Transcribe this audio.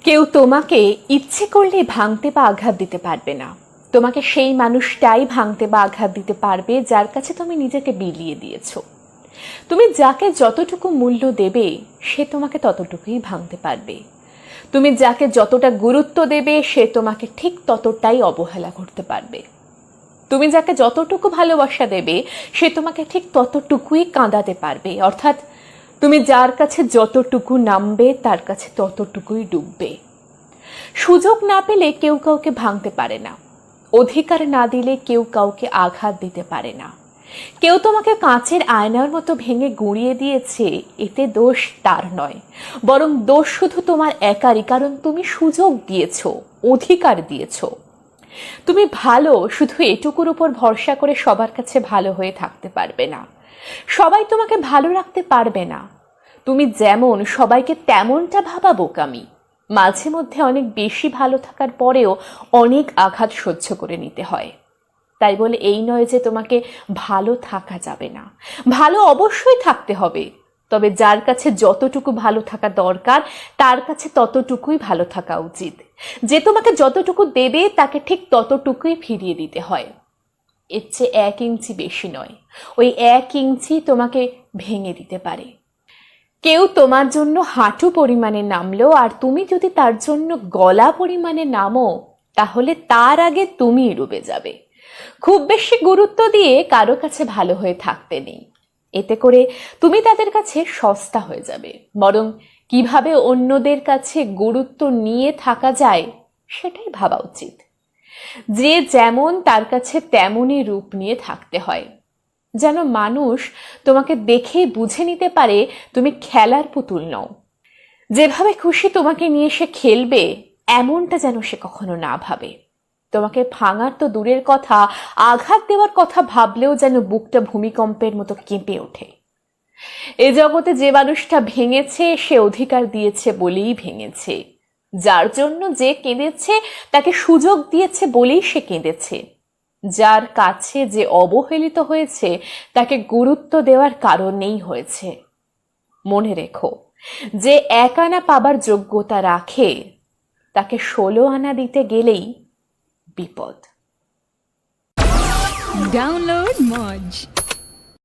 কেউ তোমাকে ইচ্ছে করলে ভাঙতে বা আঘাত দিতে পারবে না। তোমাকে সেই মানুষটাই ভাঙতে বা আঘাত দিতে পারবে যার কাছে তুমি নিজেকে বিলিয়ে দিয়েছো। তুমি যাকে যতটুকু মূল্য দেবে সে তোমাকে ততটুকুই ভাঙতে পারবে। তুমি যাকে যতটা গুরুত্ব দেবে সে তোমাকে ঠিক ততটাই অবহেলা করতে পারবে। তুমি যাকে যতটুকু ভালোবাসা দেবে সে তোমাকে ঠিক ততটুকুই কাঁদাতে পারবে। অর্থাৎ তুমি যার কাছে যতটুকু নামবে তার কাছে ততটুকুই ডুববে। সুযোগ না পেলে কেউ কাউকে ভাঙতে পারে না, অধিকার না দিলে কেউ কাউকে আঘাত দিতে পারে না। কেউ তোমাকে কাঁচের আয়নার মতো ভেঙে গুঁড়িয়ে দিয়েছে, এতে দোষ তার নয়, বরং দোষ শুধু তোমার একারই, কারণ তুমি সুযোগ দিয়েছো, অধিকার দিয়েছো। তুমি ভালো শুধু এটুকুর উপর ভরসা করে সবার কাছে ভালো হয়ে থাকতে পারবে না। সবাই তোমাকে ভালো রাখতে পারবে না। তুমি যেমন সবাইকে তেমনটা ভাবা বোকামি। মাঝে মধ্যে অনেক বেশি ভালো থাকার পরেও অনেক আঘাত সহ্য করে নিতে হয়। তাই বলে এই নয় যে তোমাকে ভালো থাকা যাবে না, ভালো অবশ্যই থাকতে হবে। তবে যার কাছে যতটুকু ভালো থাকা দরকার তার কাছে ততটুকুই ভালো থাকা উচিত। যে তোমাকে যতটুকু দেবে তাকে ঠিক ততটুকুই ফিরিয়ে দিতে হয়। এর চেয়ে 1 ইঞ্চি বেশি নয়। ওই 1 ইঞ্চি তোমাকে ভেঙে দিতে পারে। কেউ তোমার জন্য হাঁটু পরিমাণে নামলো আর তুমি যদি তার জন্য গলা পরিমাণে নামো, তাহলে তার আগে তুমি ডুবে যাবে। খুব বেশি গুরুত্ব দিয়ে কারো কাছে ভালো হয়ে থাকতে নেই। এতে করে তুমি তাদের কাছে সস্তা হয়ে যাবে। বরং কিভাবে অন্যদের কাছে গুরুত্ব নিয়ে থাকা যায় সেটাই ভাবা উচিত। যে যেমন তার কাছে তেমনই রূপ নিয়ে থাকতে হয়, যেন মানুষ তোমাকে দেখে বুঝে নিতে পারে তুমি খেলার পুতুল নও। যেভাবে খুশি তোমাকে নিয়ে সে খেলবে এমনটা যেন সে কখনো না ভাবে। তোমাকে ভাঙার তো দূরের কথা, আঘাত দেওয়ার কথা ভাবলেও যেন বুকটা ভূমিকম্পের মতো কেঁপে ওঠে। এ জগতে যে মানুষটা ভেঙেছে সে অধিকার দিয়েছে বলেই ভেঙেছে। যার জন্য যে কেঁদেছে তাকে সুযোগ দিয়েছে বলেই সে কেঁদেছে। যার কাছে যে অবহেলিত হয়েছে তাকে গুরুত্ব দেওয়ার কারণেই হয়েছে। মনে রেখো, যে 1 আনা পাবার যোগ্যতা রাখে তাকে 16 আনা দিতে গেলেই বিপদ। Download Moj.